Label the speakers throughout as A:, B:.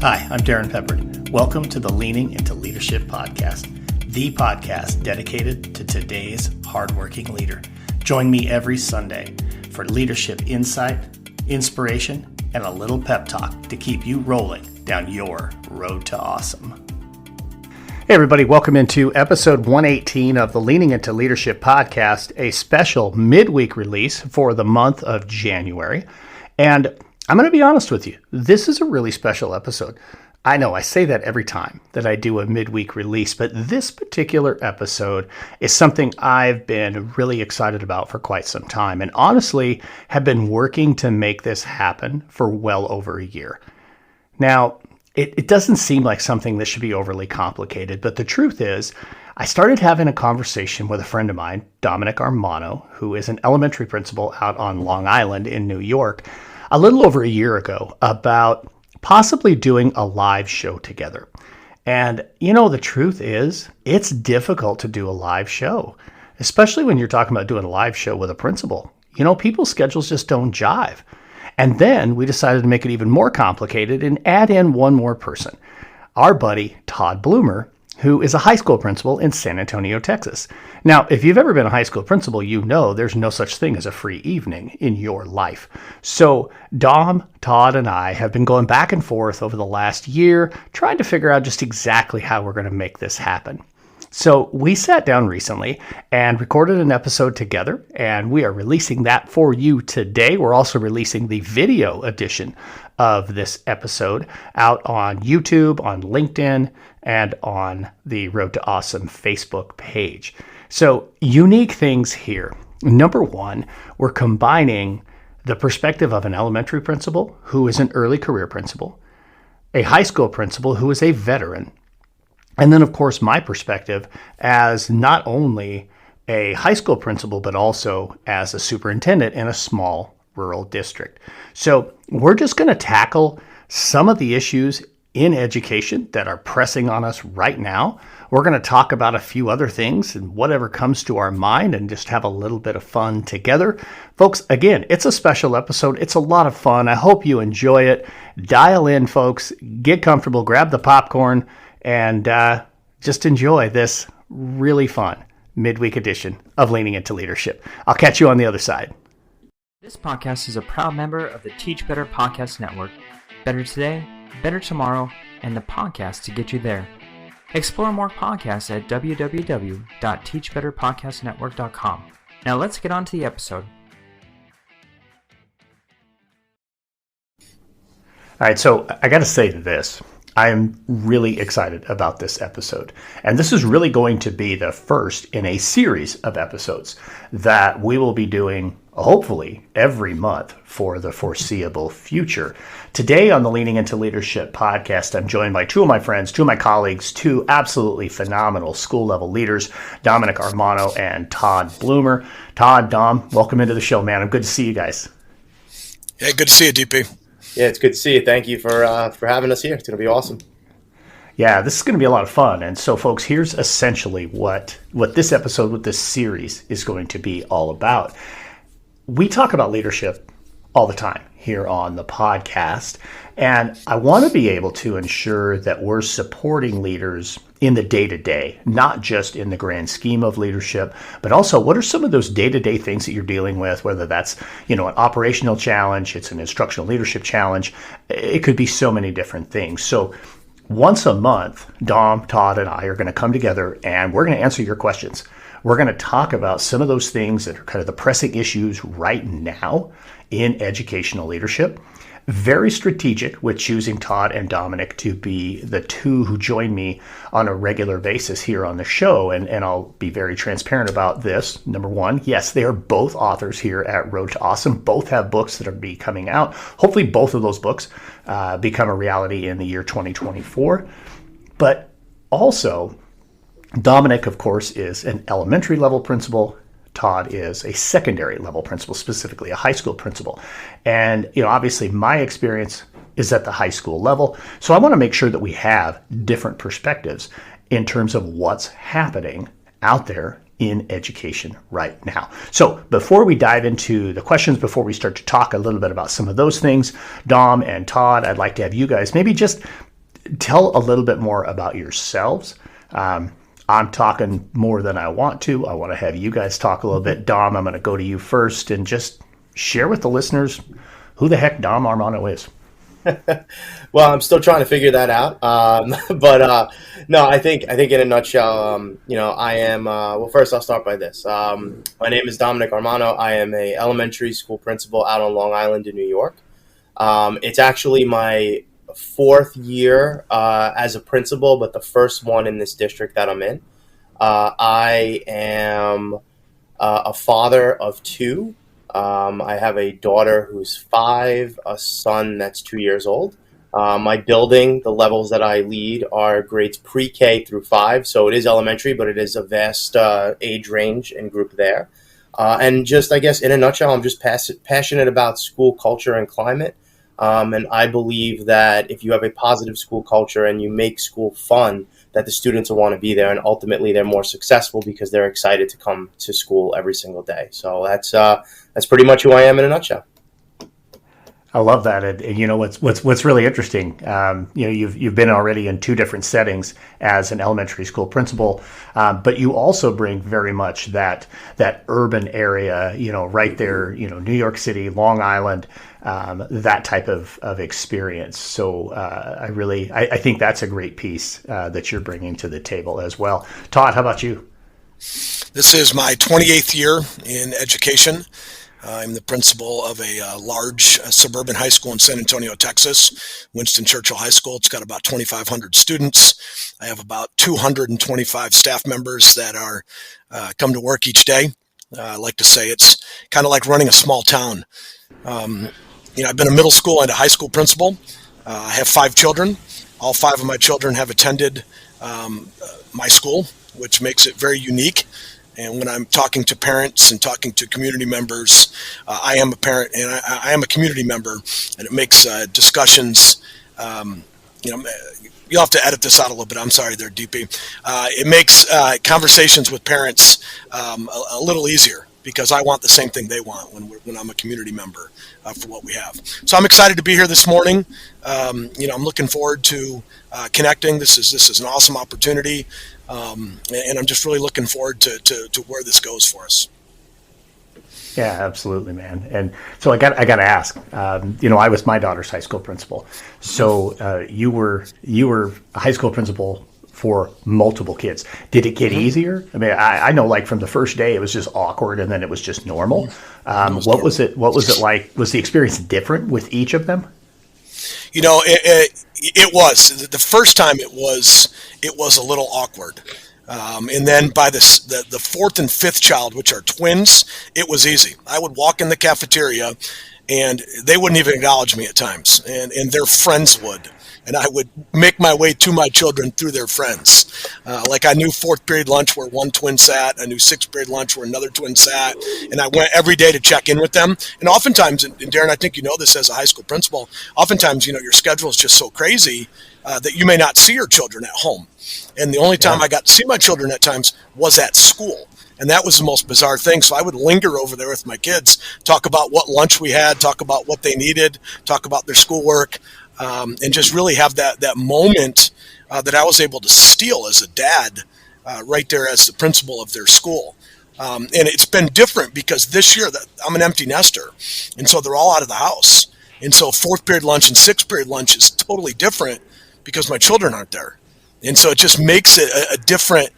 A: Hi, I'm Darrin Peppard. Welcome to the Leaning into Leadership podcast, the podcast dedicated to today's hardworking leader. Join me every Sunday for leadership insight, inspiration, and a little pep talk to keep you rolling down your road to awesome. Hey everybody, welcome into episode 118 of the Leaning into Leadership podcast, a special midweek release for the month of January. And I'm going to be honest with you, this is a really special episode. I know I say that every time that I do a midweek release, but this particular episode is something I've been really excited about for quite some time, and honestly have been working to make this happen for well over a year. Now, it doesn't seem like something that should be overly complicated, but the truth is, I started having a conversation with a friend of mine, Dominic Armano, who is an elementary principal out on Long Island in New York, a little over a year ago, about possibly doing a live show together. And you know, the truth is, it's difficult to do a live show, especially when you're talking about doing a live show with a principal. You know, people's schedules just don't jive. And then we decided to make it even more complicated and add in one more person, our buddy Todd Bloomer, who is a high school principal in San Antonio, Texas. Now, if you've ever been a high school principal, you know there's no such thing as a free evening in your life. So Dom, Todd, and I have been going back and forth over the last year, trying to figure out just exactly how we're going to make this happen. So we sat down recently and recorded an episode together, and we are releasing that for you today. We're also releasing the video edition of this episode out on YouTube, on LinkedIn, and on the Road to Awesome Facebook page. So unique things here. Number one, we're combining the perspective of an elementary principal who is an early career principal, a high school principal who is a veteran, and then, of course, my perspective as not only a high school principal, but also as a superintendent in a small rural district. So we're just going to tackle some of the issues in education that are pressing on us right now. We're going to talk about a few other things and whatever comes to our mind and just have a little bit of fun together. Folks, again, it's a special episode. It's a lot of fun. I hope you enjoy it. Dial in, folks. Get comfortable. Grab the popcorn and just enjoy this really fun midweek edition of Leaning into Leadership. I'll catch you on the other side.
B: This podcast is a proud member of the Teach Better Podcast Network. Better today, better tomorrow, and the podcast to get you there. Explore more podcasts at www.teachbetterpodcastnetwork.com. Now let's get on to the episode.
A: All right, so I got to say this. I am really excited about this episode. And this is really going to be the first in a series of episodes that we will be doing, hopefully, every month for the foreseeable future. Today on the Leaning into Leadership podcast, I'm joined by two of my friends, two of my colleagues, two absolutely phenomenal school-level leaders, Dominic Armano and Todd Bloomer. Todd, Dom, welcome into the show, man. I'm good to see you guys.
C: Yeah, good to see you, DP.
D: Yeah, it's good to see you. Thank you for having us here. It's going to be awesome.
A: Yeah, this is going to be a lot of fun. And so, folks, here's essentially what this episode, what this series is going to be all about. We talk about leadership all the time here on the podcast, and I want to be able to ensure that we're supporting leaders in the day-to-day, not just in the grand scheme of leadership, but also what are some of those day-to-day things that you're dealing with, whether that's, an operational challenge, it's an instructional leadership challenge, it could be so many different things. So once a month, Dom, Todd, and I are going to come together and we're going to answer your questions. We're going to talk about some of those things that are kind of the pressing issues right now in educational leadership. Very strategic with choosing Todd and Dominic to be the two who join me on a regular basis here on the show. And I'll be very transparent about this. Number one, yes, they are both authors here at Road to Awesome. Both have books that are be coming out. Hopefully both of those books become a reality in the year 2024. But also, Dominic, of course, is an elementary level principal. Todd is a secondary level principal, specifically a high school principal. And, obviously my experience is at the high school level. So I want to make sure that we have different perspectives in terms of what's happening out there in education right now. So before we dive into the questions, before we start to talk a little bit about some of those things, Dom and Todd, I'd like to have you guys maybe just tell a little bit more about yourselves. I'm talking more than I want to. I want to have you guys talk a little bit. Dom, I'm going to go to you first and just share with the listeners who the heck Dom Armano is.
D: Well, I'm still trying to figure that out. No, I think in a nutshell, I am, well, first I'll start by this. My name is Dominic Armano. I am a elementary school principal out on Long Island in New York. It's actually my fourth year as a principal, but the first one in this district that I'm in. I am a father of two. I have a daughter who's 5, a son that's 2 years old. My building, the levels that I lead are grades pre-K through 5, so it is elementary, but it is a vast age range and group there. And just, I guess, in a nutshell, I'm just passionate about school culture and climate. And I believe that if you have a positive school culture and you make school fun, that the students will want to be there, and ultimately they're more successful because they're excited to come to school every single day. So that's pretty much who I am in a nutshell.
A: I love that, and you know what's really interesting. You've been already in 2 different settings as an elementary school principal, but you also bring very much that urban area, right there, New York City, Long Island, that type of experience. So I think that's a great piece that you're bringing to the table as well. Todd, how about you?
C: This is my 28th year in education. I'm the principal of a large suburban high school in San Antonio, Texas, Winston Churchill High School. It's got about 2,500 students. I have about 225 staff members that are come to work each day. I like to say it's kind of like running a small town. I've been a middle school and a high school principal. I have 5 children. All 5 of my children have attended my school, which makes it very unique. And when I'm talking to parents and talking to community members, I am a parent and I am a community member, and it makes discussions, you'll have to edit this out a little bit. I'm sorry there, DP. It makes conversations with parents a little easier because I want the same thing they want when I'm a community member for what we have. So I'm excited to be here this morning. I'm looking forward to connecting. This is an awesome opportunity. And I'm just really looking forward to where this goes for us.
A: Yeah, absolutely, man. And so I got to ask. I was my daughter's high school principal. So you were a high school principal for multiple kids. Did it get easier? I mean, I know, like, from the first day it was just awkward, and then it was just normal. What was it like? Was the experience different with each of them?
C: It was the first time. It was a little awkward, and then by the 4th and 5th child, which are twins, it was easy. I would walk in the cafeteria, and they wouldn't even acknowledge me at times, and their friends would. And I would make my way to my children through their friends. Like I knew 4th period lunch where one twin sat. I knew 6th period lunch where another twin sat. And I went every day to check in with them. And oftentimes, and Darrin, I think you know this as a high school principal, oftentimes, your schedule is just so crazy that you may not see your children at home. And the only time I got to see my children at times was at school. And that was the most bizarre thing. So I would linger over there with my kids, talk about what lunch we had, talk about what they needed, talk about their schoolwork. And just really have that moment that I was able to steal as a dad right there as the principal of their school. And it's been different because this year I'm an empty nester. And so they're all out of the house. And so 4th period lunch and 6th period lunch is totally different because my children aren't there. And so it just makes it a different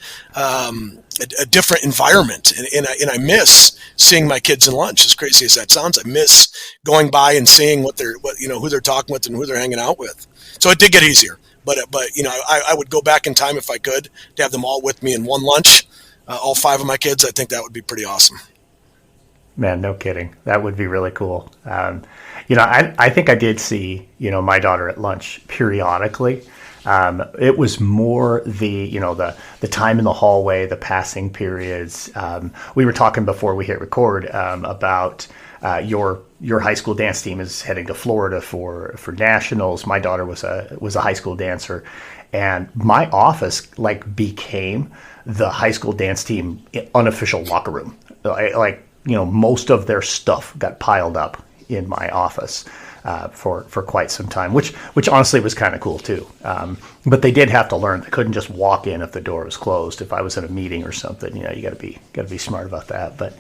C: environment. And I miss seeing my kids in lunch, as crazy as that sounds. I miss going by and seeing who they're talking with and who they're hanging out with. So it did get easier, but I would go back in time if I could to have them all with me in one lunch, all 5 of my kids. I think that would be pretty awesome.
A: Man, no kidding. That would be really cool. I think I did see, my daughter at lunch periodically. It was more the time in the hallway, the passing periods. We were talking before we hit record about your high school dance team is heading to Florida for nationals. My daughter was a high school dancer, and my office became the high school dance team unofficial locker room. Most of their stuff got piled up in my office. for quite some time, which honestly was kind of cool too. But they did have to learn; they couldn't just walk in if the door was closed. If I was in a meeting or something, you got to be smart about that. But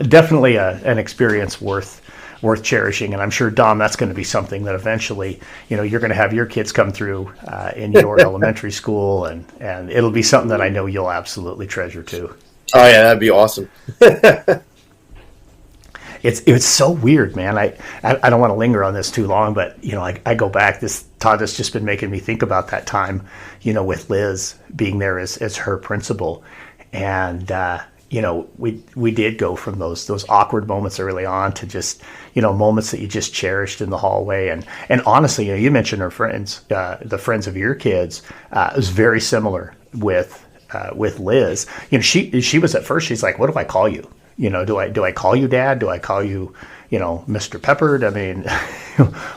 A: definitely an experience worth cherishing. And I'm sure, Dom, that's going to be something that eventually, you're going to have your kids come through in your elementary school, and it'll be something that I know you'll absolutely treasure too.
D: Oh yeah, that'd be awesome.
A: It's so weird, man. I don't want to linger on this too long, but I go back. Todd has just been making me think about that time, with Liz being there as her principal, and we did go from those awkward moments early on to just moments that you just cherished in the hallway, and honestly, you mentioned her friends, the friends of your kids. It was very similar with Liz. She was at first. She's like, "What do I call you? Do I call you Dad? Do I call you, Mr. Peppard? I mean,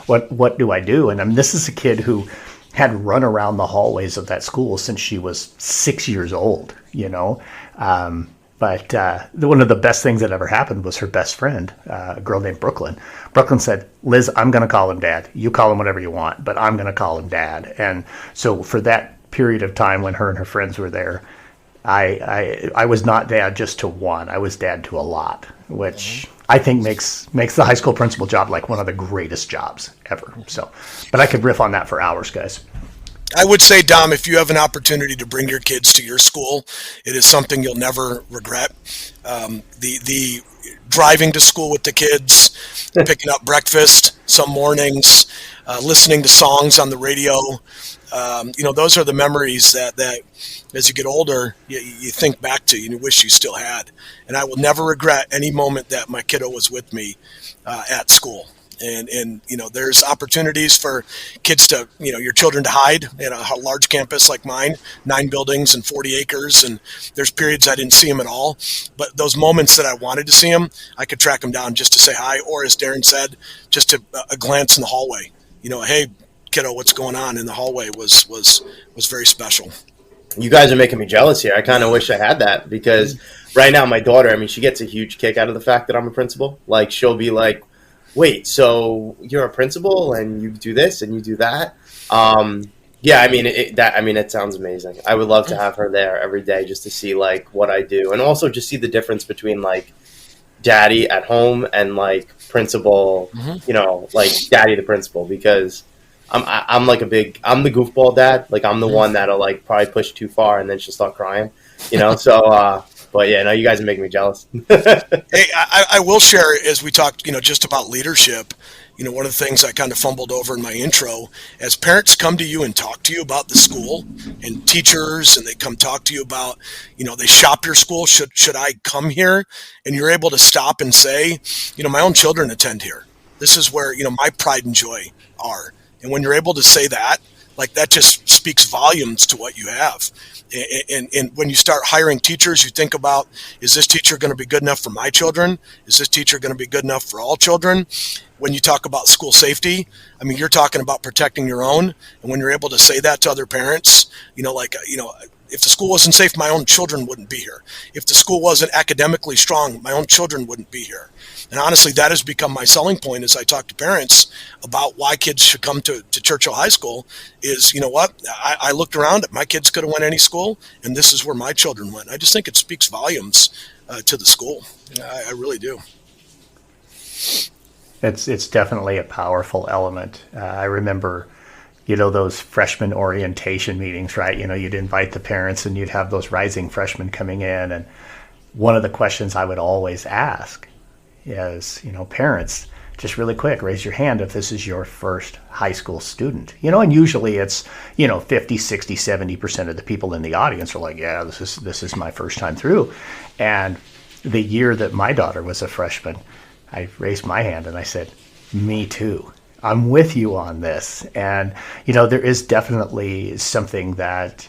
A: what do I do?" And this is a kid who had run around the hallways of that school since she was 6 years old, But one of the best things that ever happened was her best friend, a girl named Brooklyn. Brooklyn said, "Liz, I'm going to call him Dad. You call him whatever you want, but I'm going to call him Dad." And so for that period of time when her and her friends were there, I was not Dad just to one. I was Dad to a lot, which I think makes the high school principal job like one of the greatest jobs ever. So, but I could riff on that for hours, guys.
C: I would say, Dom, if you have an opportunity to bring your kids to your school, it is something you'll never regret. The driving to school with the kids, picking up breakfast some mornings, listening to songs on the radio, those are the memories that as you get older, you think back to and you wish you still had. And I will never regret any moment that my kiddo was with me at school. And there's opportunities for kids to, your children to hide in a large campus like mine, 9 buildings and 40 acres. And there's periods I didn't see them at all. But those moments that I wanted to see them, I could track them down just to say hi. Or as Darrin said, just a glance in the hallway. Hey, kiddo, what's going on in the hallway was very special.
D: You guys are making me jealous here. I kind of wish I had that, because right now my daughter, she gets a huge kick out of the fact that I'm a principal. Like, she'll be like, "Wait, so you're a principal and you do this and you do that?" It sounds amazing. I would love to have her there every day just to see like what I do, and also just see the difference between like daddy at home and like principal, like daddy the principal, because I'm the goofball dad. Like, I'm the one that'll like probably push too far and then she'll start crying, so but yeah, no, you guys are making me jealous.
C: Hey, I will share, as we talked, just about leadership, one of the things I kind of fumbled over in my intro, as parents come to you and talk to you about the school, and teachers, and they come talk to you about, they shop your school. Should I come here? And you're able to stop and say, my own children attend here. This is where, my pride and joy are. And when you're able to say that, like, that just speaks volumes to what you have. And when you start hiring teachers, you think about, is this teacher going to be good enough for my children? Is this teacher going to be good enough for all children? When you talk about school safety, you're talking about protecting your own. And when you're able to say that to other parents, if the school wasn't safe, my own children wouldn't be here. If the school wasn't academically strong, my own children wouldn't be here. And honestly, that has become my selling point as I talk to parents about why kids should come to Churchill High School is, I looked around at my kids could have went any school, and this is where my children went. I just think it speaks volumes to the school. I really do.
A: It's definitely a powerful element. I remember, those freshman orientation meetings, right? You'd invite the parents and you'd have those rising freshmen coming in. And one of the questions I would always ask is, parents, just really quick, raise your hand if this is your first high school student. And usually it's, 50, 60, 70% of the people in the audience are like, yeah, this is my first time through. And the year that my daughter was a freshman, I raised my hand and I said, me too. I'm with you on this. And, there is definitely something that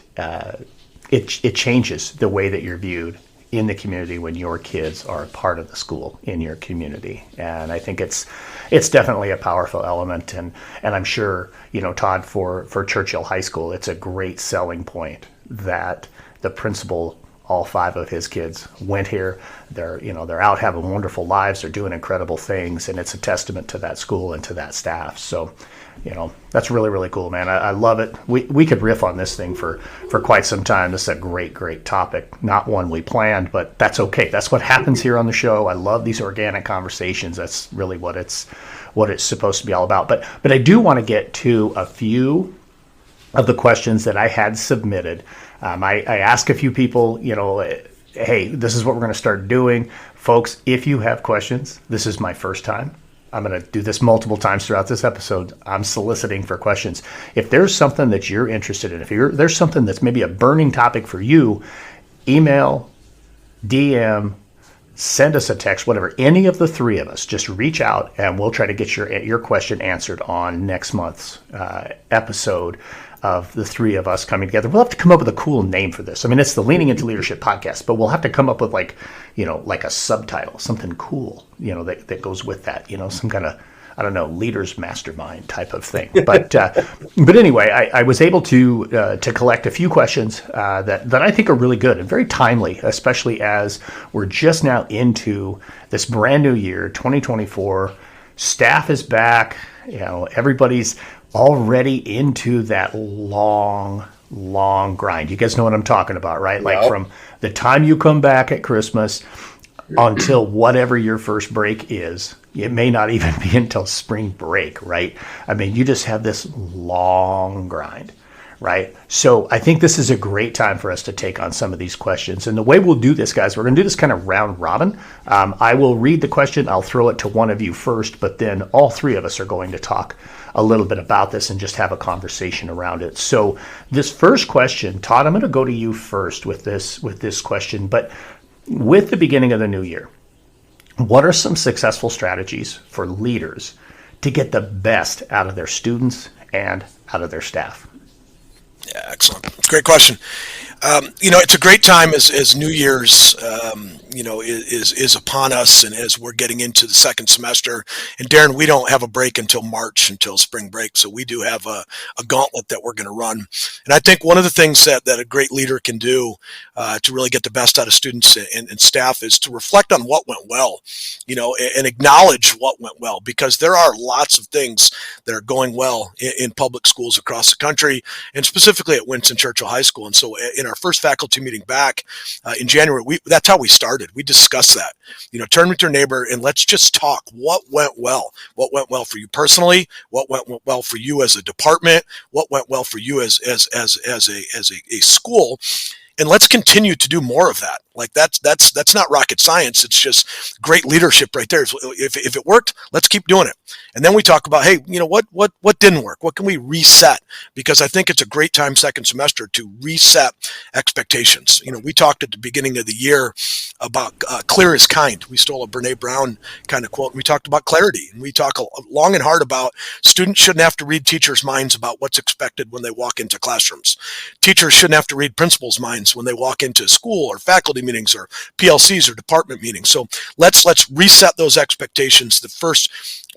A: it changes the way that you're viewed in the community when your kids are a part of the school in your community. And I think it's definitely a powerful element. And I'm sure, Todd, for Churchill High School, it's a great selling point that the principal all 5 of his kids went here. They're out having wonderful lives. They're doing incredible things, and it's a testament to that school and to that staff. So, that's really, really cool, man. I love it. We could riff on this thing for quite some time. This is a great, great topic. Not one we planned, but that's okay. That's what happens here on the show. I love these organic conversations. That's really what it's supposed to be all about. But I do want to get to a few of the questions that I had submitted. I asked a few people, hey, this is what we're going to start doing. Folks, if you have questions, this is my first time. I'm going to do this multiple times throughout this episode. I'm soliciting for questions. If there's something that you're interested in, there's something that's maybe a burning topic for you, email, DM, send us a text, whatever. Any of the 3 of us, just reach out and we'll try to get your question answered on next month's episode of the 3 of us coming together. We'll have to come up with a cool name for this. I mean, it's the Leaning Into Leadership podcast, but we'll have to come up with like a subtitle, something cool, that goes with that, some kind of, I don't know, leaders mastermind type of thing. But anyway, I was able to collect a few questions that I think are really good and very timely, especially as we're just now into this brand new year, 2024. Staff is back. Everybody's already into that long grind. You guys know what I'm talking about, right? Like from the time you come back at Christmas until whatever your first break is. It may not even be until spring break, right? I mean, you just have this long grind, right? So I think this is a great time for us to take on some of these questions. And the way we'll do this, guys, we're going to do this kind of round robin. I will read the question. I'll throw it to one of you first, but then all 3 of us are going to talk a little bit about this and just have a conversation around it. So this first question, Todd, I'm going to go to you first with this question, but with the beginning of the new year, what are some successful strategies for leaders to get the best out of their students and out of their staff?
C: Yeah, excellent. Great question. It's a great time as New Year's, is upon us, and as we're getting into the second semester. And Darrin, we don't have a break until March, until spring break, so we do have a gauntlet that we're going to run. And I think one of the things that a great leader can do to really get the best out of students and staff is to reflect on what went well, and acknowledge what went well, because there are lots of things that are going well in public schools across the country, and specifically at Winston Churchill High School. And so in our first faculty meeting back in January, that's how we started. We discussed that, turn with your neighbor and let's just talk. What went well? What went well for you personally? What went well for you as a department? What went well for you as a school? And let's continue to do more of that. Like that's not rocket science. It's just great leadership right there. So if it worked, let's keep doing it. And then we talk about, hey, what didn't work? What can we reset? Because I think it's a great time second semester to reset expectations. We talked at the beginning of the year about clear is kind. We stole a Brene Brown kind of quote. And we talked about clarity. And we talk long and hard about students shouldn't have to read teachers' minds about what's expected when they walk into classrooms. Teachers shouldn't have to read principals' minds when they walk into school or faculty meetings or PLCs or department meetings. So let's reset those expectations the first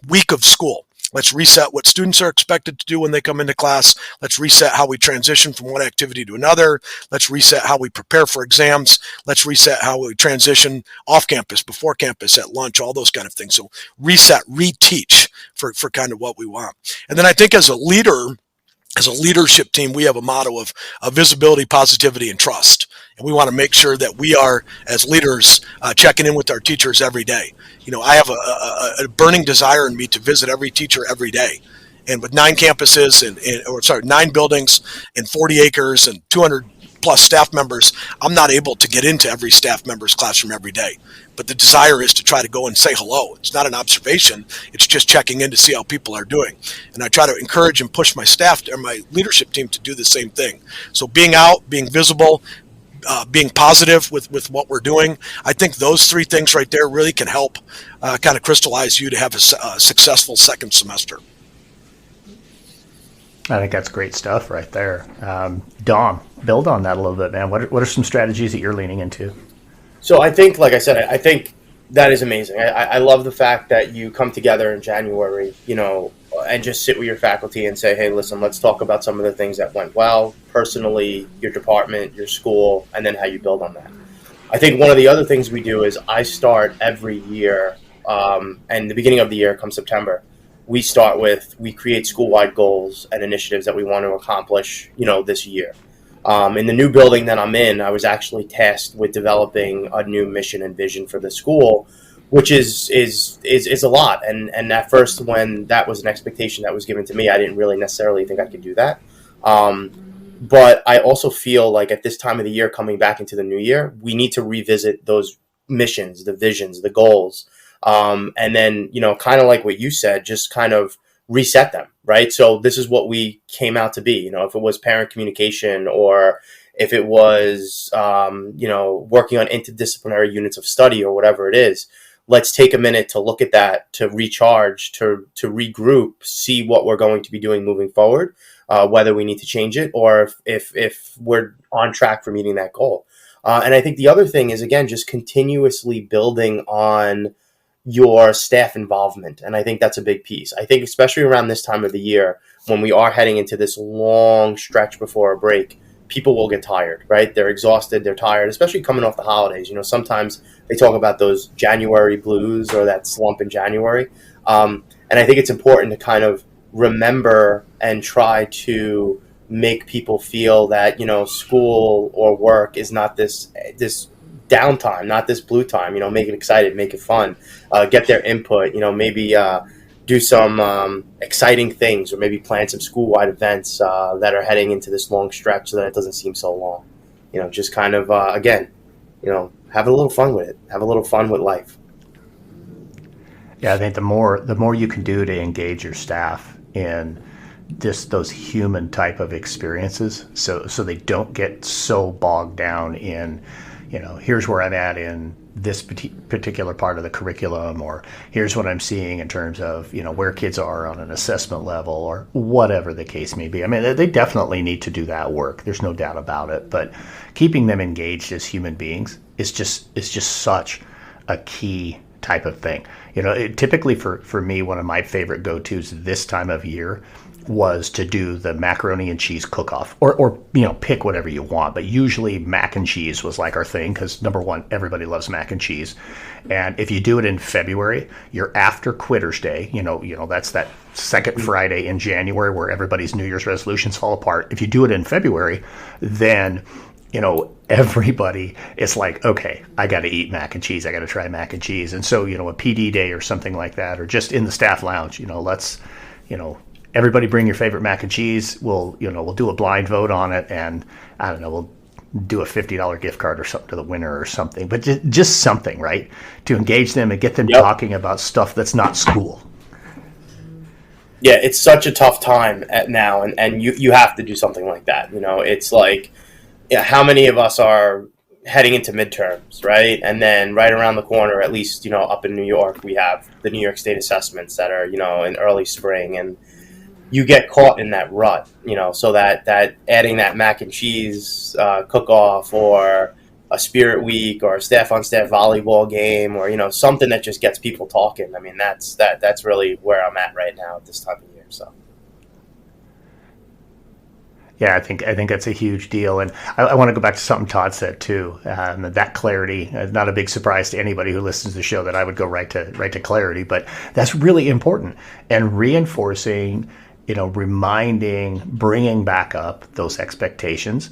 C: week of school. Let's reset what students are expected to do when they come into class. Let's reset how we transition from one activity to another. Let's reset how we prepare for exams. Let's reset how we transition off campus, before campus, at lunch, all those kind of things. So reset, reteach for kind of what we want. And then I think as a leadership team, we have a motto of visibility, positivity, and trust. And we want to make sure that we are, as leaders, checking in with our teachers every day. I have a burning desire in me to visit every teacher every day. And with 9 campuses, 9 buildings and 40 acres and 200 plus staff members, I'm not able to get into every staff member's classroom every day. But the desire is to try to go and say hello. It's not an observation. It's just checking in to see how people are doing. And I try to encourage and push my staff or my leadership team to do the same thing. So being out, being visible, being positive with what we're doing, I think those 3 things right there really can help kind of crystallize you to have a successful second semester.
A: I think that's great stuff right there. Dom, build on that a little bit, man. What are some strategies that you're leaning into?
D: So I think, like I said, I think that is amazing. I love the fact that you come together in January, and just sit with your faculty and say, hey, listen, let's talk about some of the things that went well, personally, your department, your school, and then how you build on that. I think one of the other things we do is I start every year, and the beginning of the year, come September, we create school-wide goals and initiatives that we want to accomplish, this year. In the new building that I'm in, I was actually tasked with developing a new mission and vision for the school, which is a lot. And at first, when that was an expectation that was given to me, I didn't really necessarily think I could do that. But I also feel like at this time of the year, coming back into the new year, we need to revisit those missions, the visions, the goals. And then, kind of like what you said, just kind of reset them, right? So this is what we came out to be, if it was parent communication, or if it was, working on interdisciplinary units of study, or whatever it is. Let's take a minute to look at that, to recharge, to regroup, see what we're going to be doing moving forward, whether we need to change it, or if we're on track for meeting that goal. And I think the other thing is, again, just continuously building on your staff involvement. And I think that's a big piece. I think especially around this time of the year, when we are heading into this long stretch before a break, people will get tired, right? They're exhausted, they're tired, especially coming off the holidays. Sometimes they talk about those January blues, or that slump in January. And I think it's important to kind of remember and try to make people feel that, school or work is not this downtime, not this blue time. Make it excited, make it fun, get their input, maybe do some exciting things, or maybe plan some school-wide events that are heading into this long stretch, so that it doesn't seem so long. Just kind of, again, have a little fun with it. Have a little fun with life.
A: Yeah, I think the more you can do to engage your staff in just those human type of experiences, so they don't get so bogged down in, here's where I'm at in this particular part of the curriculum, or here's what I'm seeing in terms of, where kids are on an assessment level, or whatever the case may be. I mean, they definitely need to do that work. There's no doubt about it. But keeping them engaged as human beings is just such a key type of thing. Typically for me, one of my favorite go-tos this time of year was to do the macaroni and cheese cook-off, or pick whatever you want, but usually mac and cheese was like our thing, because number one, everybody loves mac and cheese. And if you do it in February, you're after Quitters Day, that's that second Friday in January where everybody's New Year's resolutions fall apart. If you do it in February, then everybody is like, okay, I got to eat mac and cheese. I got to try mac and cheese. And so, a PD day or something like that, or just in the staff lounge, let's, everybody bring your favorite mac and cheese. We'll do a blind vote on it, and I don't know, we'll do a $50 gift card or something to the winner or something, but just something, right? To engage them and get them talking about stuff that's not school.
D: Yeah, it's such a tough time now, and you have to do something like that. It's like, how many of us are heading into midterms, right? And then right around the corner, at least, up in New York, we have the New York State assessments that are, in early spring, and you get caught in that rut, so that adding that mac and cheese cook-off, or a spirit week, or a staff-on-staff volleyball game, or, something that just gets people talking. I mean, that's really where I'm at right now at this time of year, so.
A: Yeah, I think that's a huge deal, and I want to go back to something Todd said too. That clarity, not a big surprise to anybody who listens to the show that I would go right to clarity, but that's really important. And reinforcing, reminding, bringing back up those expectations.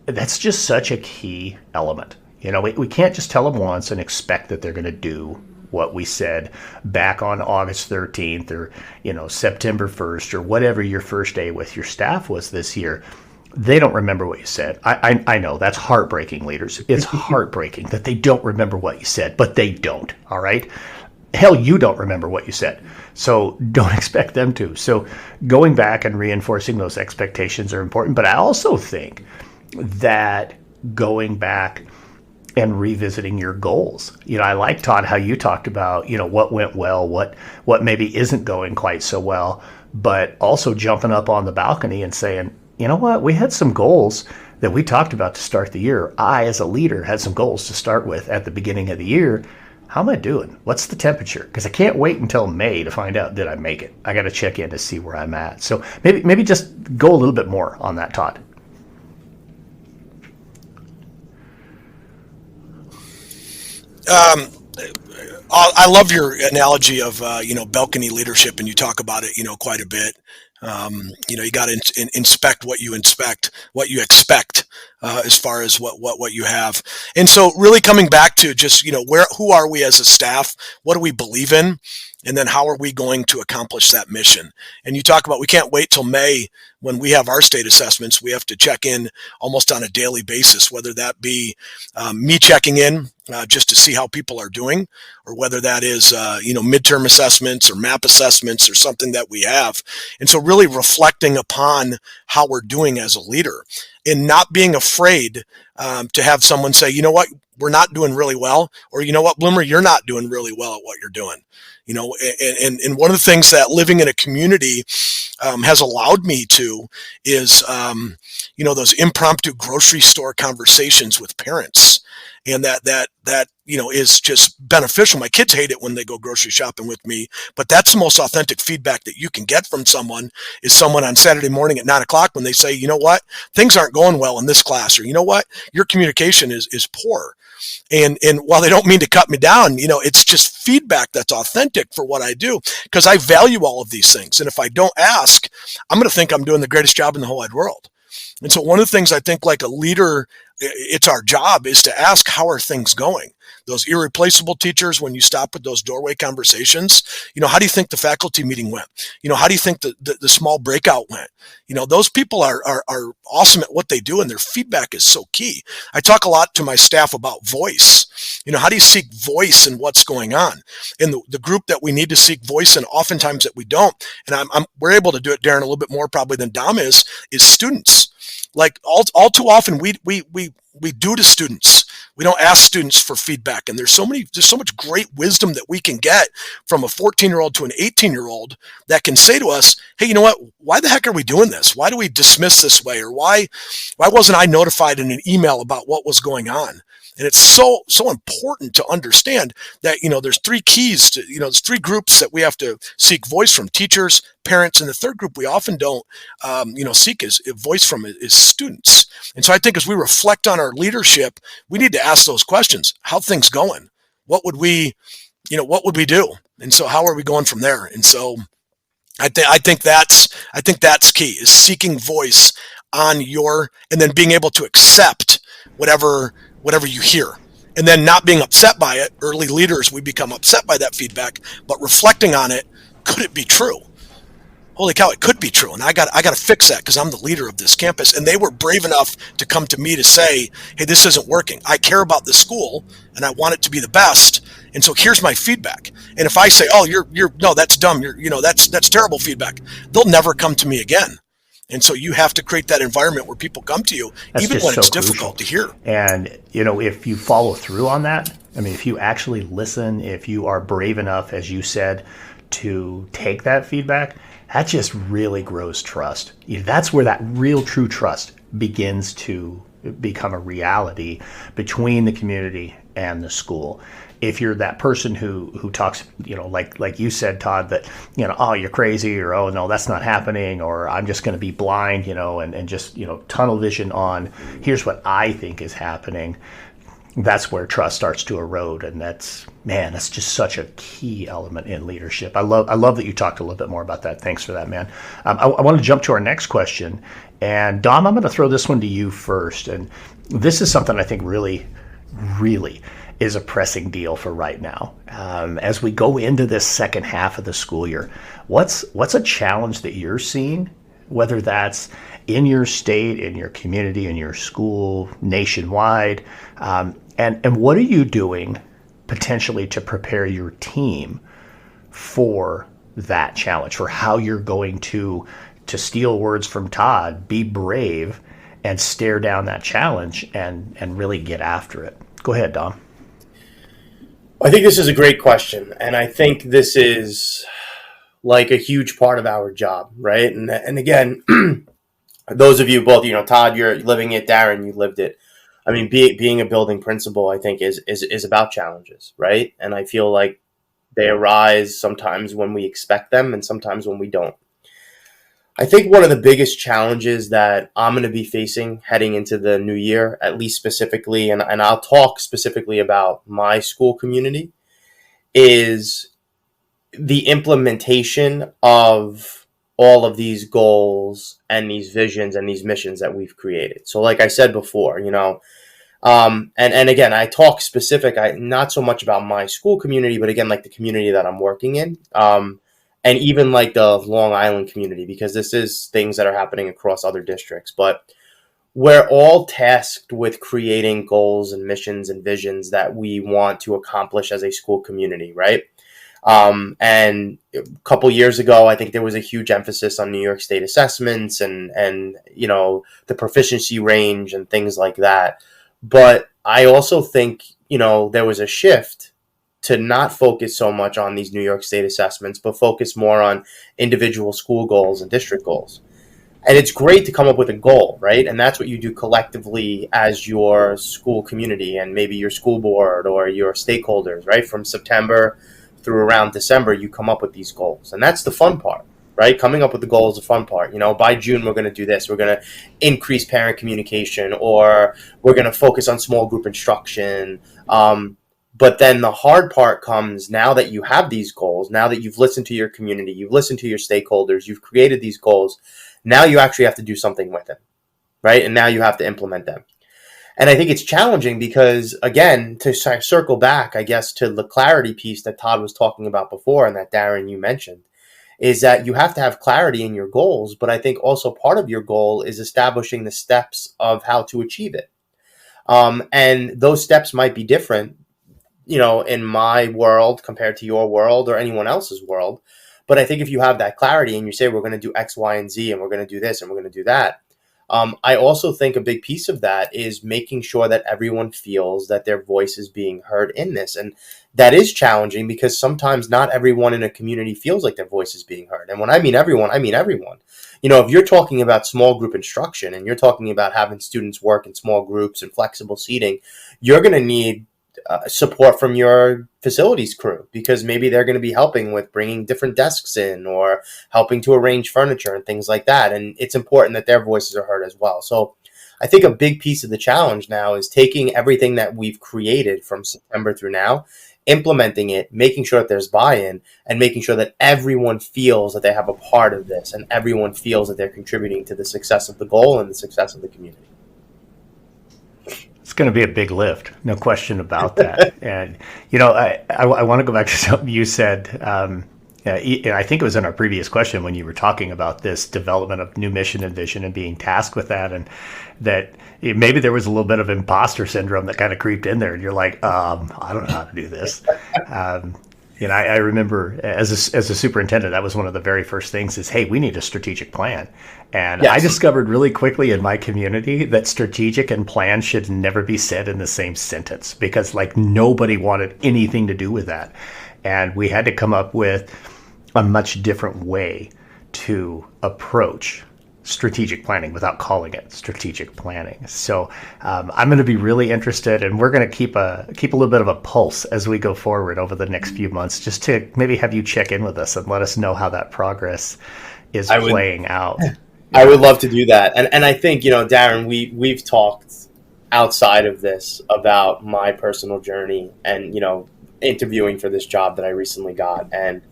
A: That's just such a key element. We can't just tell them once and expect that they're going to do what we said back on August 13th, or September 1st, or whatever your first day with your staff was this year. They don't remember what you said. I know that's heartbreaking, leaders. It's heartbreaking that they don't remember what you said, but they don't. All right. Hell, you don't remember what you said, so don't expect them to. So going back and reinforcing those expectations are important. But I also think that going back and revisiting your goals. I like, Todd, how you talked about, what went well, what maybe isn't going quite so well, but also jumping up on the balcony and saying, you know what, we had some goals that we talked about to start the year. I, as a leader, had some goals to start with at the beginning of the year. How am I doing? What's the temperature? Because I can't wait until May to find out, did I make it? I got to check in to see where I'm at. So maybe just go a little bit more on that, Todd.
C: I love your analogy of balcony leadership, and you talk about it quite a bit. You got to inspect what you expect as far as what you have. And so really coming back to just who are we as a staff, what do we believe in, and then how are we going to accomplish that mission. And you talk about we can't wait till May when we have our state assessments. We have to check in almost on a daily basis, whether that be me checking in just to see how people are doing, or whether that is midterm assessments or map assessments or something that we have. And so really reflecting upon how we're doing as a leader, and not being afraid to have someone say, you know what, we're not doing really well, or you know what, Bloomer, you're not doing really well at what you're doing. And one of the things that living in a community has allowed me to is, those impromptu grocery store conversations with parents. And that is just beneficial. My kids hate it when they go grocery shopping with me, but that's the most authentic feedback that you can get from someone, is someone on Saturday morning at 9 o'clock when they say, you know what, things aren't going well in this class, or you know what, your communication is poor. And while they don't mean to cut me down, it's just feedback that's authentic for what I do, because I value all of these things. And if I don't ask, I'm going to think I'm doing the greatest job in the whole wide world. And so one of the things I think, like a leader, it's our job is to ask, how are things going? Those irreplaceable teachers, when you stop with those doorway conversations, how do you think the faculty meeting went? How do you think the small breakout went? Those people are awesome at what they do, and their feedback is so key. I talk a lot to my staff about voice. How do you seek voice in what's going on? And the group that we need to seek voice in, oftentimes that we don't, and we're able to do it, Darrin, a little bit more probably than Dom is students. Like all too often we do to students. We don't ask students for feedback, and there's so much great wisdom that we can get from a 14-year-old to an 18-year-old that can say to us, hey, you know what, why the heck are we doing this? Why do we dismiss this way? Or why wasn't I notified in an email about what was going on? And it's so important to understand that, there's three keys to, there's three groups that we have to seek voice from: teachers, parents, and the third group we often don't, seek is voice from is students. And so I think as we reflect on our leadership, we need to ask those questions. How things going? What would we do? And so how are we going from there? And so I think that's key, is seeking voice on and then being able to accept whatever you hear, and then not being upset by it. Early leaders, we become upset by that feedback, but reflecting on it, could it be true? Holy cow, it could be true. And I got to fix that, because I'm the leader of this campus. And they were brave enough to come to me to say, hey, this isn't working. I care about the school and I want it to be the best. And so here's my feedback. And if I say, oh, no, that's dumb. That's terrible feedback, they'll never come to me again. And so you have to create that environment where people come to you,
A: That's
C: even
A: just
C: when
A: so
C: it's
A: crucial.
C: difficult to hear.
A: And, if you follow through on that, if you actually listen, if you are brave enough, as you said, to take that feedback, that just really grows trust. That's where that real true trust begins to become a reality between the community and the school. If you're that person who talks, like you said, Todd, that, oh, you're crazy, or, oh, no, that's not happening, or I'm just going to be blind, and just, tunnel vision on, here's what I think is happening. That's where trust starts to erode. And that's just such a key element in leadership. I love that you talked a little bit more about that. Thanks for that, man. I want to jump to our next question. And Dom, I'm going to throw this one to you first. And this is something I think really, really is a pressing deal for right now. As we go into this second half of the school year, what's a challenge that you're seeing, whether that's in your state, in your community, in your school, nationwide, and what are you doing potentially to prepare your team for that challenge, for how you're going to steal words from Todd, be brave and stare down that challenge and really get after it? Go ahead, Dom.
D: I think this is a great question, and I think this is like a huge part of our job, right? And again, those of you both, Todd, you're living it. Darrin, you lived it. I mean, being a building principal, I think is about challenges, right? And I feel like they arise sometimes when we expect them, and sometimes when we don't. I think one of the biggest challenges that I'm going to be facing heading into the new year, at least specifically, and I'll talk specifically about my school community, is the implementation of all of these goals and these visions and these missions that we've created. So like I said before, and again, I talk not so much about my school community, but again, like the community that I'm working in, and even like the Long Island community, because this is things that are happening across other districts. But we're all tasked with creating goals and missions and visions that we want to accomplish as a school community, right? And a couple years ago, I think there was a huge emphasis on New York State assessments and the proficiency range and things like that. But I also think, there was a shift to not focus so much on these New York State assessments, but focus more on individual school goals and district goals. And it's great to come up with a goal, right? And that's what you do collectively as your school community and maybe your school board or your stakeholders, right? From September through around December, you come up with these goals. And that's the fun part, right? Coming up with the goal is the fun part. By June, we're going to do this. We're going to increase parent communication, or we're going to focus on small group instruction. But then the hard part comes now that you have these goals, now that you've listened to your community, you've listened to your stakeholders, you've created these goals. Now you actually have to do something with them, right? And now you have to implement them. And I think it's challenging because, again, to circle back, I guess, to the clarity piece that Todd was talking about before and that Darrin, you mentioned, is that you have to have clarity in your goals. But I think also part of your goal is establishing the steps of how to achieve it. And those steps might be different, in my world compared to your world or anyone else's world. But I think if you have that clarity and you say, we're going to do X, Y, and Z, and we're going to do this, and we're going to do that, I also think a big piece of that is making sure that everyone feels that their voice is being heard in this. And that is challenging because sometimes not everyone in a community feels like their voice is being heard. And when I mean everyone, I mean everyone. If you're talking about small group instruction and you're talking about having students work in small groups and flexible seating, you're going to need support from your facilities crew, because maybe they're going to be helping with bringing different desks in or helping to arrange furniture and things like that. And it's important that their voices are heard as well. So I think a big piece of the challenge now is taking everything that we've created from September through now, implementing it, making sure that there's buy-in, and making sure that everyone feels that they have a part of this and everyone feels that they're contributing to the success of the goal and the success of the community.
A: It's going to be a big lift, no question about that. And, I want to go back to something you said. And I think it was in our previous question when you were talking about this development of new mission and vision and being tasked with that, and that maybe there was a little bit of imposter syndrome that kind of creeped in there. And you're like, I don't know how to do this. I remember as a superintendent, that was one of the very first things is, hey, we need a strategic plan. And yes. I discovered really quickly in my community that strategic and plan should never be said in the same sentence, because nobody wanted anything to do with that. And we had to come up with a much different way to approach strategic planning without calling it strategic planning. So I'm going to be really interested, and we're going to keep a little bit of a pulse as we go forward over the next few months, just to maybe have you check in with us and let us know how that progress is playing out.
D: I would love to do that. And I think, Darrin, we've talked outside of this about my personal journey and, interviewing for this job that I recently got. And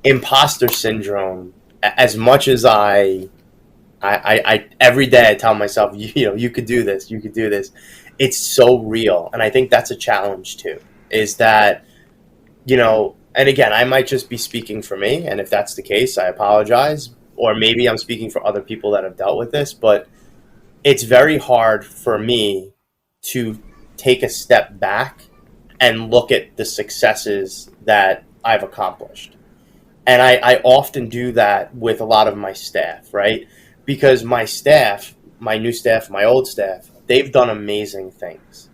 D: imposter syndrome, as much as I every day I tell myself, you could do this, you could do this. It's so real. And I think that's a challenge too, is that, and again, I might just be speaking for me. And if that's the case, I apologize. Or maybe I'm speaking for other people that have dealt with this, but it's very hard for me to take a step back and look at the successes that I've accomplished. And I often do that with a lot of my staff, right? Because my staff, my new staff, my old staff, they've done amazing things.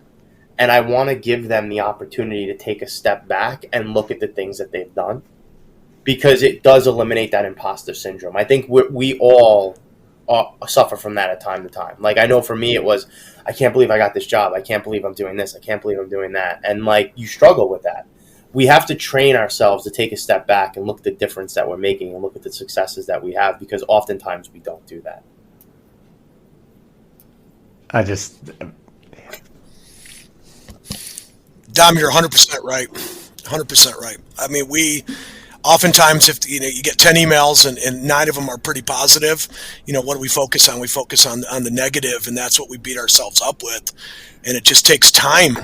D: And I want to give them the opportunity to take a step back and look at the things that they've done, because it does eliminate that imposter syndrome. I think we all suffer from that at time to time. I know for me, it was, I can't believe I got this job. I can't believe I'm doing this. I can't believe I'm doing that. And you struggle with that. we have to train ourselves to take a step back and look at the difference that we're making and look at the successes that we have, because oftentimes we don't do that.
C: Dom, you're 100% right. 100% right. I mean, we oftentimes, if you get 10 emails and 9 of them are pretty positive, what do we focus on? We focus on the negative, and that's what we beat ourselves up with. And it just takes time,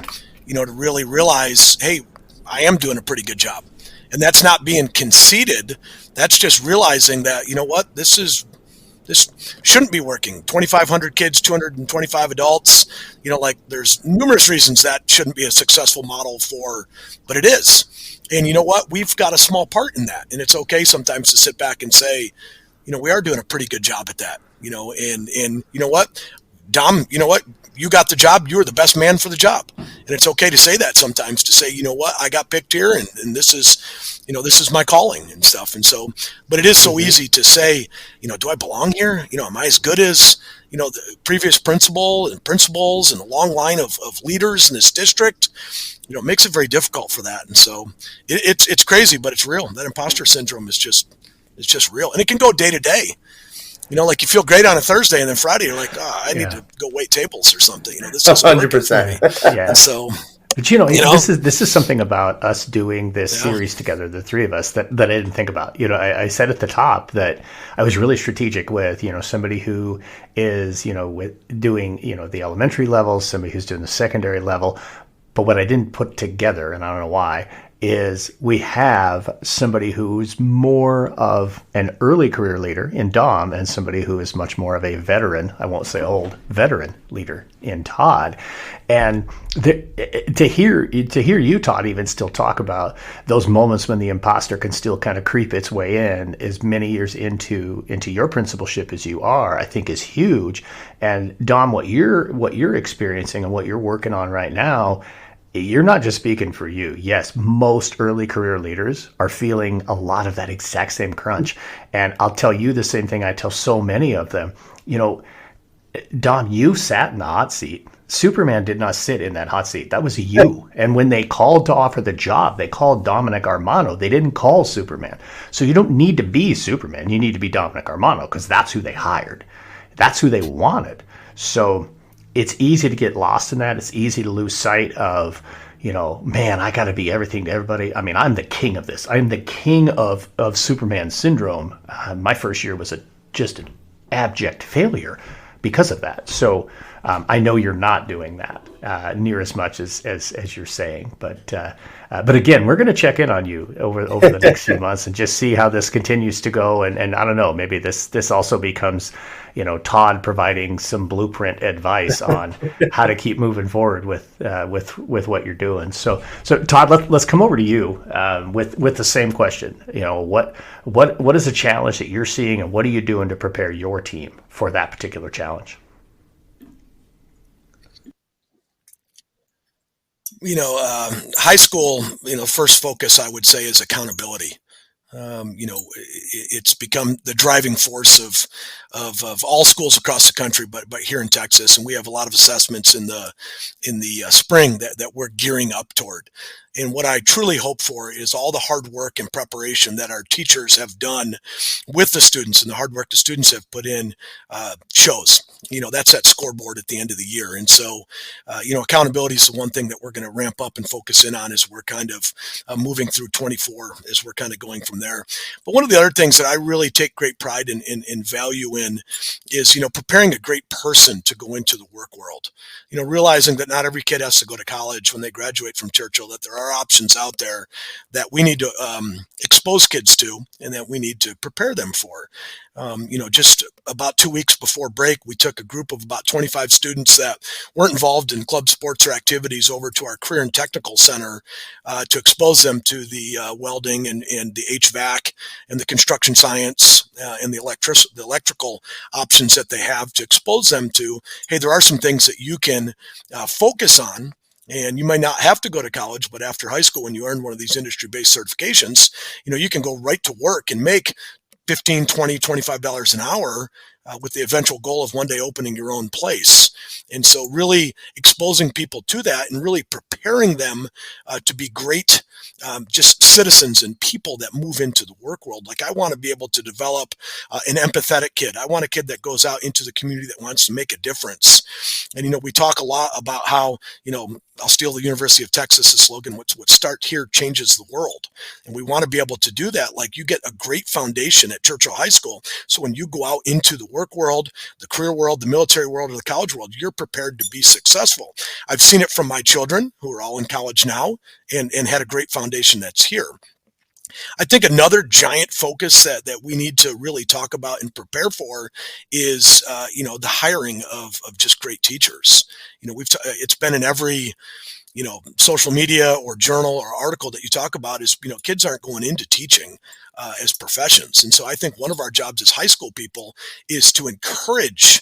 C: to really realize, hey, I am doing a pretty good job. And that's not being conceited. That's just realizing that, this shouldn't be working. 2,500 kids, 225 adults, there's numerous reasons that shouldn't be a successful model but it is. And you know what? We've got a small part in that. And it's okay sometimes to sit back and say, we are doing a pretty good job at that, and you know what, Dom, you got the job. You were the best man for the job. And it's okay to say that sometimes, to say, I got picked here and this is my calling and stuff. And so, but it is so easy to say, do I belong here? Am I as good as, the previous principals and a long line of leaders in this district? It makes it very difficult for that. And so it's crazy, but it's real. That imposter syndrome is just real. And it can go day to day. Like you feel great on a Thursday, and then Friday you're like, I need to go wait tables or something. This is
D: 100%.
A: Yeah.
C: So,
A: but this is something about us doing this series together, the three of us, that I didn't think about. I said at the top that I was really strategic with, somebody who is, with doing, the elementary level, somebody who's doing the secondary level. But what I didn't put together, and I don't know why, is we have somebody who's more of an early career leader in Dom and somebody who is much more of a veteran, I won't say old, veteran leader in Todd. And to hear you, Todd, even still talk about those moments when the imposter can still kind of creep its way in as many years into your principalship as you are, I think is huge. And Dom, what you're experiencing and what you're working on right now, you're not just speaking for you. Yes, most early career leaders are feeling a lot of that exact same crunch. And I'll tell you the same thing I tell so many of them. Dom, you sat in the hot seat. Superman did not sit in that hot seat. That was you. And when they called to offer the job, they called Dominic Armano. They didn't call Superman. So you don't need to be Superman. You need to be Dominic Armano, because that's who they hired. That's who they wanted. So it's easy to get lost in that. It's easy to lose sight of, man, I got to be everything to everybody. I mean, I'm the king of this. I'm the king of Superman syndrome. My first year was just an abject failure because of that. So I know you're not doing that near as much as you're saying. But again, we're going to check in on you over the next few months and just see how this continues to go. And I don't know, maybe this also becomes, Todd providing some blueprint advice on how to keep moving forward with what you're doing. So Todd, let's come over to you with the same question. What is the challenge that you're seeing, and what are you doing to prepare your team for that particular challenge?
C: High school, first focus, I would say, is accountability. It's become the driving force of all schools across the country, but here in Texas, and we have a lot of assessments in the spring that we're gearing up toward. And what I truly hope for is all the hard work and preparation that our teachers have done with the students, and the hard work the students have put in shows. That's that scoreboard at the end of the year. And so, accountability is the one thing that we're going to ramp up and focus in on as we're kind of moving through 24, as we're kind of going from there. But one of the other things that I really take great pride in value in is, preparing a great person to go into the work world. Realizing that not every kid has to go to college when they graduate from Churchill, that there are options out there that we need to expose kids to, and that we need to prepare them for. Just about 2 weeks before break, we took a group of about 25 students that weren't involved in club sports or activities over to our career and technical center to expose them to the welding and the HVAC and the construction science and the electrical options that they have, to expose them to, hey, there are some things that you can focus on. And you might not have to go to college, but after high school, when you earn one of these industry-based certifications, you can go right to work and make $15, $20, $25 an hour with the eventual goal of one day opening your own place. And so really exposing people to that and really preparing them to be great just citizens and people that move into the work world. Like I want to be able to develop an empathetic kid. I want a kid that goes out into the community that wants to make a difference. And, we talk a lot about how, I'll steal the University of Texas' slogan, what start here changes the world. And we want to be able to do that. Like you get a great foundation at Churchill High School. So when you go out into the work world, the career world, the military world, or the college world, you're prepared to be successful. I've seen it from my children who are all in college now and had a great foundation that's here. I think another giant focus that we need to really talk about and prepare for is, the hiring of just great teachers. It's been in every, social media or journal or article that you talk about is, kids aren't going into teaching as professions. And so I think one of our jobs as high school people is to encourage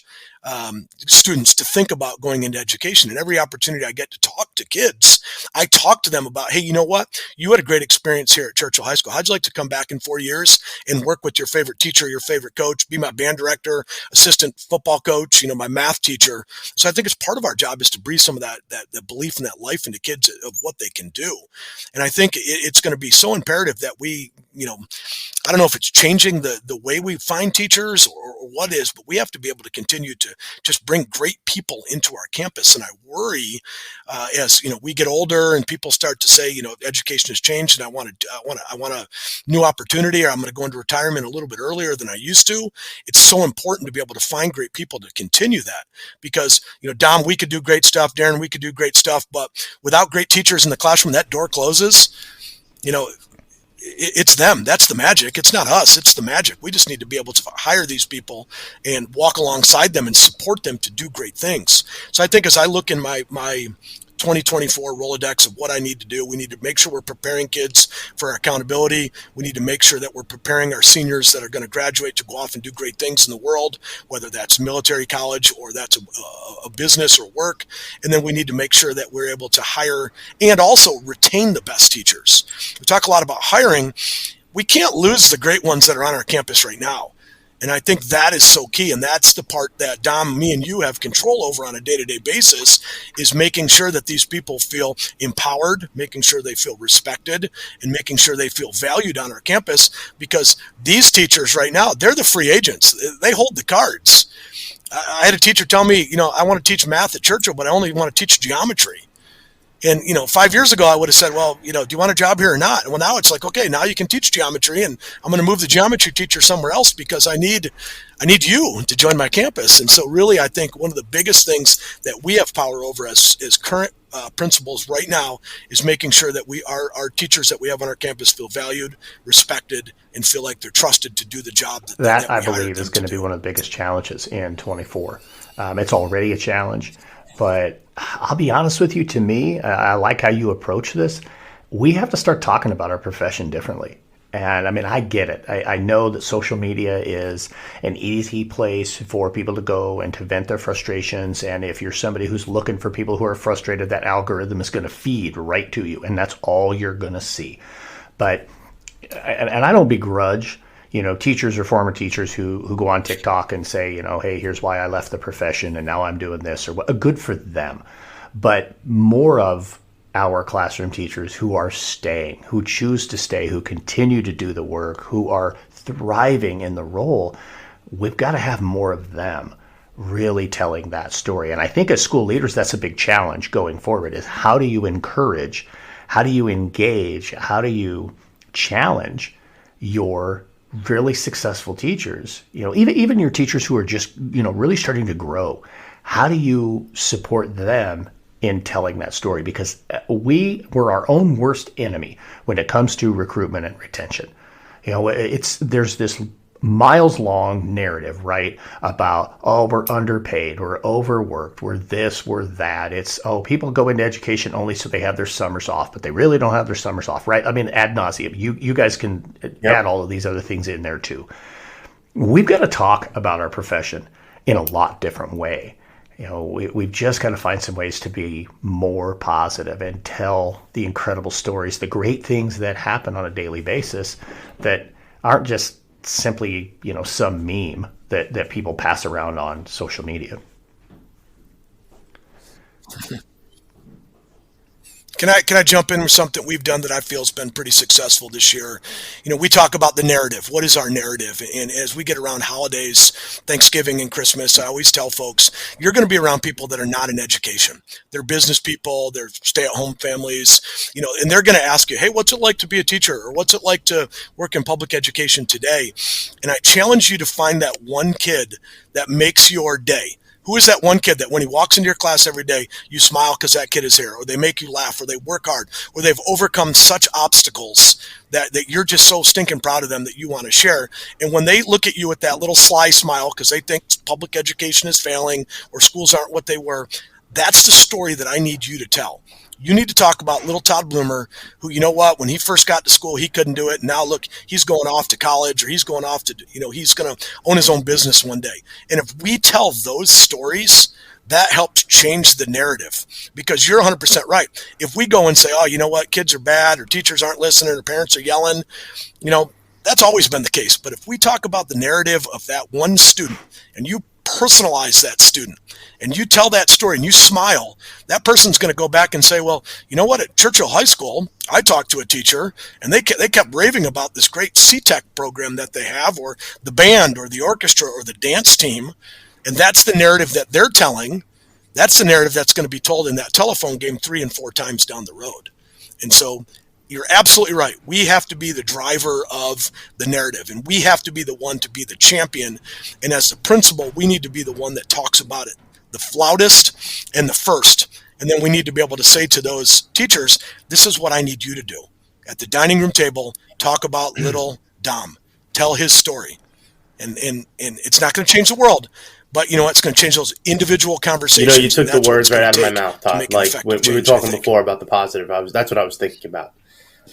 C: students to think about going into education. And every opportunity I get to talk to kids, I talk to them about, hey, you know what? You had a great experience here at Churchill High School. How'd you like to come back in 4 years and work with your favorite teacher, your favorite coach, be my band director, assistant football coach, my math teacher? So I think it's part of our job is to breathe some of that belief and that life into kids of what they can do. And I think it's going to be so imperative that we, I don't know if it's changing the way we find teachers or what is, but we have to be able to continue to just bring great people into our campus. And I worry as we get older and people start to say, education has changed, and I want a new opportunity, or I'm going to go into retirement a little bit earlier than I used to. It's so important to be able to find great people to continue that, because Dom, we could do great stuff, Darrin, we could do great stuff, but without great teachers in the classroom, that door closes. It's them. That's the magic. It's not us. It's the magic. We just need to be able to hire these people and walk alongside them and support them to do great things. So I think as I look in my 2024 Rolodex of what I need to do, we need to make sure we're preparing kids for our accountability. We need to make sure that we're preparing our seniors that are going to graduate to go off and do great things in the world, whether that's military college or that's a business or work. And then we need to make sure that we're able to hire and also retain the best teachers. We talk a lot about hiring. We can't lose the great ones that are on our campus right now. And I think that is so key. And that's the part that Dom, me, and you have control over on a day-to-day basis, is making sure that these people feel empowered, making sure they feel respected, and making sure they feel valued on our campus, because these teachers right now, they're the free agents. They hold the cards. I had a teacher tell me, I want to teach math at Churchill, but I only want to teach geometry. And, 5 years ago, I would have said, well, do you want a job here or not? Well, now it's like, okay, now you can teach geometry, and I'm going to move the geometry teacher somewhere else because I need you to join my campus. And so really, I think one of the biggest things that we have power over as current principals right now is making sure that our teachers that we have on our campus feel valued, respected, and feel like they're trusted to do the job that
E: I believe is going to be one of the biggest challenges in 24. It's already a challenge. But I'll be honest with you, to me, I like how you approach this. We have to start talking about our profession differently. And I mean, I get it. I know that social media is an easy place for people to go and to vent their frustrations. And if you're somebody who's looking for people who are frustrated, that algorithm is going to feed right to you. And that's all you're going to see. But, and I don't begrudge teachers or former teachers who go on TikTok and say, hey, here's why I left the profession and now I'm doing this, or what. Good for them. But more of our classroom teachers who are staying, who choose to stay, who continue to do the work, who are thriving in the role, we've got to have more of them really telling that story. And I think as school leaders, that's a big challenge going forward, is how do you encourage, how do you engage, how do you challenge your really successful teachers, even your teachers who are just, really starting to grow. How do you support them in telling that story? Because we're our own worst enemy when it comes to recruitment and retention. There's this miles long narrative, right? About, we're underpaid, we're overworked, we're this, we're that. It's, people go into education only so they have their summers off, but they really don't have their summers off, right? I mean, ad nauseum. You guys can add all of these other things in there too. We've got to talk about our profession in a lot different way. We've just got to find some ways to be more positive and tell the incredible stories, the great things that happen on a daily basis that aren't just simply, some meme that people pass around on social media.
C: Can I jump in with something we've done that I feel has been pretty successful this year? We talk about the narrative. What is our narrative? And as we get around holidays, Thanksgiving and Christmas, I always tell folks, you're going to be around people that are not in education. They're business people, they're stay-at-home families, and they're going to ask you, hey, what's it like to be a teacher? Or what's it like to work in public education today? And I challenge you to find that one kid that makes your day. Who is that one kid that when he walks into your class every day, you smile because that kid is here, or they make you laugh, or they work hard, or they've overcome such obstacles that you're just so stinking proud of them that you want to share. And when they look at you with that little sly smile because they think public education is failing or schools aren't what they were, that's the story that I need you to tell. You need to talk about little Todd Bloomer, who, when he first got to school, he couldn't do it. And now look, he's going off to college, or he's going off to, he's going to own his own business one day. And if we tell those stories, that helps change the narrative, because you're 100% right. If we go and say, oh, you know what, kids are bad, or teachers aren't listening, or parents are yelling, that's always been the case. But if we talk about the narrative of that one student, and you personalize that student, and you tell that story and you smile, that person's going to go back and say, well, you know what, at Churchill High School, I talked to a teacher and they kept raving about this great C-Tech program that they have, or the band or the orchestra or the dance team. And that's the narrative that they're telling. That's the narrative that's going to be told in that telephone game 3 and 4 times down the road. And so you're absolutely right. We have to be the driver of the narrative, and we have to be the one to be the champion. And as the principal, we need to be the one that talks about it, the flautist and the first. And then we need to be able to say to those teachers, this is what I need you to do. At the dining room table, talk about little Dom. Tell his story. And it's not going to change the world, but it's going to change those individual conversations.
D: You took the words right out of my mouth, Todd. Like we were talking before about the positive. That's what I was thinking about.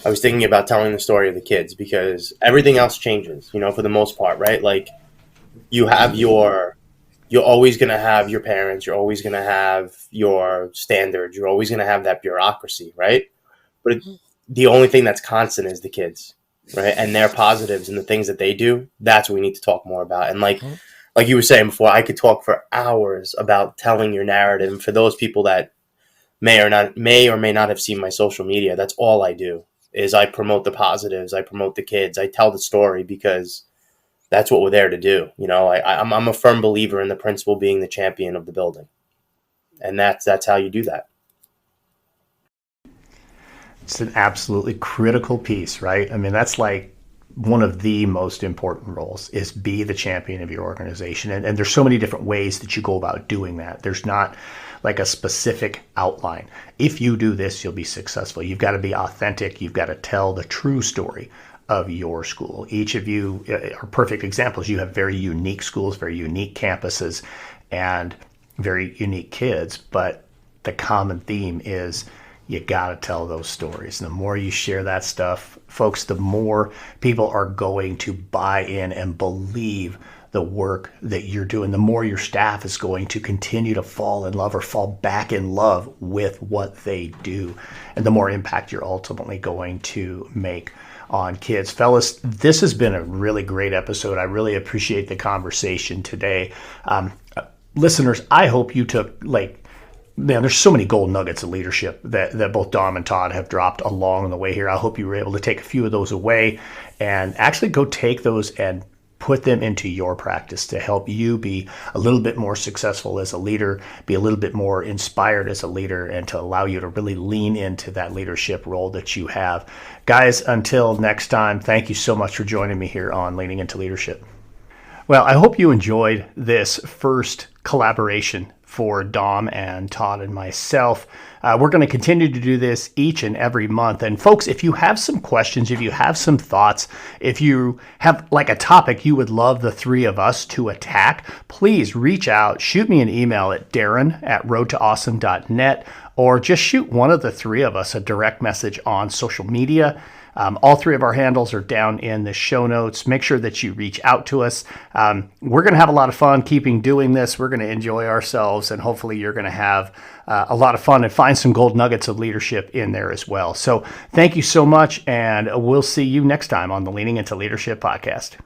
D: I was thinking about telling the story of the kids, because everything else changes, for the most part, right? Like you're always going to have your parents, you're always going to have your standards, you're always going to have that bureaucracy, right? But the only thing that's constant is the kids, right? And their positives and the things that they do. That's what we need to talk more about. And like you were saying before, I could talk for hours about telling your narrative. And for those people that may or may not have seen my social media, that's all I do. Is I promote the positives, I promote the kids, I tell the story, because that's what we're there to do. I'm a firm believer in the principal being the champion of the building, and that's how you do that.
E: It's an absolutely critical piece, right? I mean, that's like one of the most important roles, is be the champion of your organization. And there's so many different ways that you go about doing that. There's not like a specific outline. If you do this, you'll be successful. You've got to be authentic. You've got to tell the true story of your school. Each of you are perfect examples. You have very unique schools, very unique campuses, and very unique kids. But the common theme is you got to tell those stories. And the more you share that stuff, folks, the more people are going to buy in and believe the work that you're doing, the more your staff is going to continue to fall in love or fall back in love with what they do, and the more impact you're ultimately going to make on kids. Fellas, this has been a really great episode. I really appreciate the conversation today. Listeners, I hope you took, there's so many gold nuggets of leadership that both Dom and Todd have dropped along the way here. I hope you were able to take a few of those away and actually go take those and put them into your practice to help you be a little bit more successful as a leader, be a little bit more inspired as a leader, and to allow you to really lean into that leadership role that you have. Guys, until next time, thank you so much for joining me here on Leaning Into Leadership. Well, I hope you enjoyed this first collaboration for Dom and Todd and myself. We're going to continue to do this each and every month. And folks, if you have some questions, if you have some thoughts, if you have a topic you would love the three of us to attack, please reach out, shoot me an email at darrin@roadtoawesome.net, or just shoot one of the three of us a direct message on social media. All three of our handles are down in the show notes. Make sure that you reach out to us. We're going to have a lot of fun doing this. We're going to enjoy ourselves, and hopefully you're going to have a lot of fun and find some gold nuggets of leadership in there as well. So thank you so much, and we'll see you next time on the Leaning Into Leadership podcast.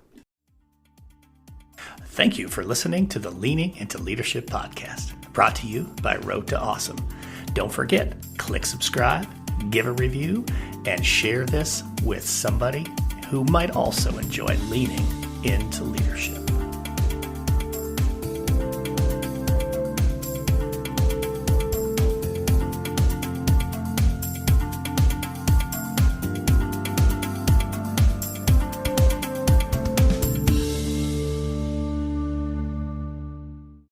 A: Thank you for listening to the Leaning into Leadership podcast, brought to you by Road to Awesome. Don't forget, click subscribe, give a review, and share this with somebody who might also enjoy leaning into leadership.